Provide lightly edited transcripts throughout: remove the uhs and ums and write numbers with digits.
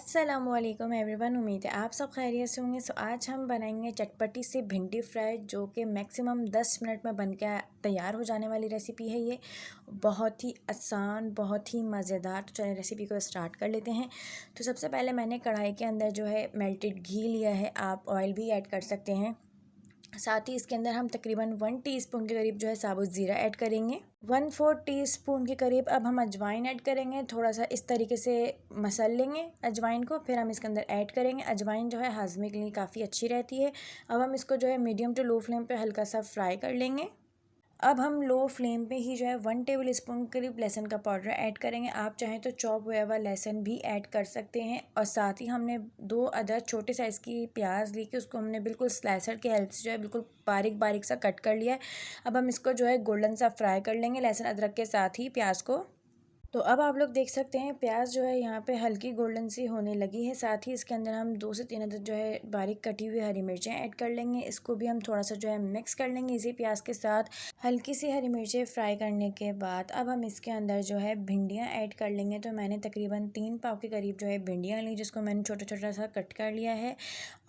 अस्सलामुअलैकुम एवरीवन, उम्मीद है आप सब खैरियत से होंगे। सो आज हम बनाएंगे चटपटी सी भिंडी फ्राई, जो कि मैक्सिमम 10 मिनट में बन के तैयार हो जाने वाली रेसिपी है। ये बहुत ही आसान, बहुत ही मज़ेदार। तो चलिए रेसिपी को स्टार्ट कर लेते हैं। तो सबसे पहले मैंने कढ़ाई के अंदर जो है मेल्टेड घी लिया है, आप ऑयल भी ऐड कर सकते हैं। साथ ही इसके अंदर हम तकरीबन 1 टीस्पून के करीब जो है साबुत ज़ीरा ऐड करेंगे। 1/4 टीस्पून के करीब अब हम अजवाइन ऐड करेंगे। थोड़ा सा इस तरीके से मसल लेंगे अजवाइन को, फिर हम इसके अंदर ऐड करेंगे। अजवाइन जो है हाजमे के लिए काफ़ी अच्छी रहती है। अब हम इसको जो है मीडियम टू लो फ्लेम पे हल्का सा फ्राई कर लेंगे। अब हम लो फ्लेम पे ही जो है 1 टेबल स्पून करीब लहसुन का पाउडर ऐड करेंगे। आप चाहें तो चॉप हुआ हुआ लहसुन भी ऐड कर सकते हैं। और साथ ही हमने 2 अदद छोटे साइज़ की प्याज ली कि उसको हमने बिल्कुल स्लाइसर की हेल्प से जो है बिल्कुल बारीक बारीक सा कट कर लिया है। अब हम इसको जो है गोल्डन सा फ्राई कर लेंगे लहसुन अदरक के साथ ही प्याज को। तो अब आप लोग देख सकते हैं प्याज जो है यहाँ पे हल्की गोल्डन सी होने लगी है। साथ ही इसके अंदर हम 2 से 3 अदद जो है बारीक कटी हुई हरी मिर्चें ऐड कर लेंगे। इसको भी हम थोड़ा सा जो है मिक्स कर लेंगे इसी प्याज के साथ। हल्की सी हरी मिर्चें फ्राई करने के बाद अब हम इसके अंदर जो है भिंडियाँ ऐड कर लेंगे। तो मैंने तकरीबन 3 पाव के करीब जो है भिंडियाँ ली, जिसको मैंने छोटा छोटा सा कट कर लिया है।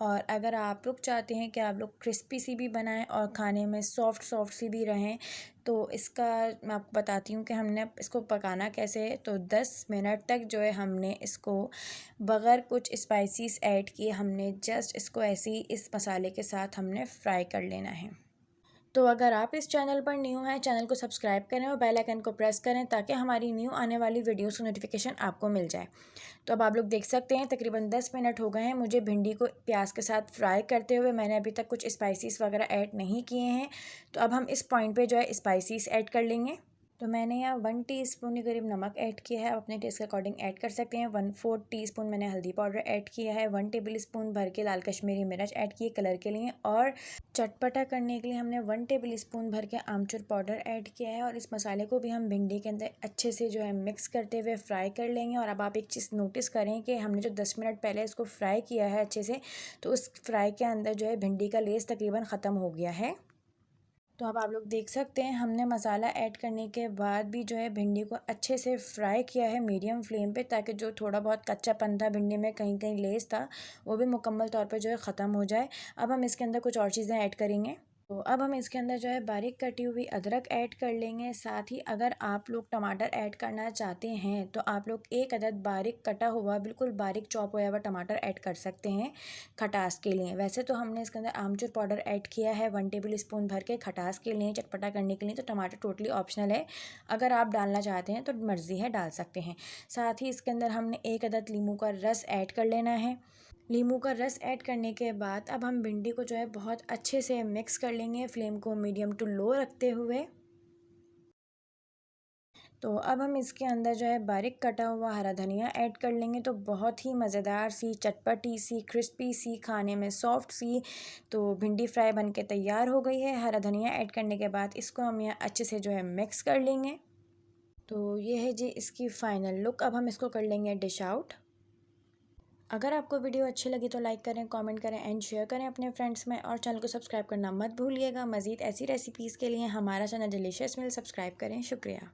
और अगर आप लोग चाहते हैं कि आप लोग क्रिस्पी सी भी बनाएं और खाने में सॉफ्ट सॉफ्ट सी भी रहें, तो इसका मैं आपको बताती हूँ कि हमने इसको पकाना कैसे है। तो 10 मिनट तक जो है हमने इसको बग़ैर कुछ स्पाइसेस ऐड किए हमने जस्ट इसको ऐसे ही इस मसाले के साथ हमने फ्राई कर लेना है। तो अगर आप इस चैनल पर न्यू हैं, चैनल को सब्सक्राइब करें और बेल आइकन को प्रेस करें ताकि हमारी न्यू आने वाली वीडियोस की नोटिफिकेशन आपको मिल जाए। तो अब आप लोग देख सकते हैं तकरीबन 10 मिनट हो गए हैं मुझे भिंडी को प्याज के साथ फ्राई करते हुए। मैंने अभी तक कुछ स्पाइसेस वगैरह ऐड नहीं किए हैं। तो अब हम इस पॉइंट पे जो है स्पाइसेस ऐड कर लेंगे। तो मैंने यहाँ 1 टीस्पून के करीब नमक ऐड किया है, आप अपने टेस्ट के अकॉर्डिंग ऐड कर सकते हैं। 1/4 टीस्पून मैंने हल्दी पाउडर ऐड किया है। 1 टेबल स्पून भर के लाल कश्मीरी मिर्च ऐड किए कलर के लिए। और चटपटा करने के लिए हमने 1 टेबल स्पून भर के आमचूर पाउडर ऐड किया है। और इस मसाले को भी हम भिंडी के अंदर अच्छे से जो है मिक्स करते हुए फ्राई कर लेंगे। और अब आप एक चीज़ नोटिस करें कि हमने जो 10 मिनट पहले इसको फ्राई किया है अच्छे से, तो उस फ्राई के अंदर जो है भिंडी का लेस तकरीबन ख़त्म हो गया है। तो अब आप लोग देख सकते हैं हमने मसाला ऐड करने के बाद भी जो है भिंडी को अच्छे से फ्राई किया है मीडियम फ्लेम पे, ताकि जो थोड़ा बहुत कच्चापन था भिंडी में, कहीं कहीं लेस था, वो भी मुकम्मल तौर पे जो है ख़त्म हो जाए। अब हम इसके अंदर कुछ और चीज़ें ऐड करेंगे। तो अब हम इसके अंदर जो है बारीक कटी हुई अदरक ऐड कर लेंगे। साथ ही अगर आप लोग टमाटर ऐड करना चाहते हैं तो आप लोग 1 अदद बारीक कटा हुआ, बिल्कुल बारीक चॉप हुआ हुआ टमाटर ऐड कर सकते हैं खटास के लिए। वैसे तो हमने इसके अंदर आमचूर पाउडर ऐड किया है 1 टेबल स्पून भर के खटास के लिए, चटपटा करने के लिए। तो टमाटर टोटली ऑप्शनल है, अगर आप डालना चाहते हैं तो मर्ज़ी है, डाल सकते हैं। साथ ही इसके अंदर हमने 1 अदद नींबू का रस ऐड कर लेना है। नींबू का रस ऐड करने के बाद अब हम भिंडी को जो है बहुत अच्छे से मिक्स कर लेंगे, फ्लेम को मीडियम टू लो रखते हुए। तो अब हम इसके अंदर जो है बारीक कटा हुआ हरा धनिया ऐड कर लेंगे। तो बहुत ही मज़ेदार सी, चटपटी सी, क्रिस्पी सी, खाने में सॉफ्ट सी तो भिंडी फ्राई बन के तैयार हो गई है। हरा धनिया ऐड करने के बाद इसको हम यहाँ अच्छे से जो है मिक्स कर लेंगे। तो ये है जी इसकी फ़ाइनल लुक। अब हम इसको कर लेंगे डिश आउट। अगर आपको वीडियो अच्छी लगी तो लाइक करें, कमेंट करें एंड शेयर करें अपने फ्रेंड्स में। और चैनल को सब्सक्राइब करना मत भूलिएगा। मज़ीद ऐसी रेसिपीज़ के लिए हमारा चैनल डिलीशियस मील सब्सक्राइब करें। शुक्रिया।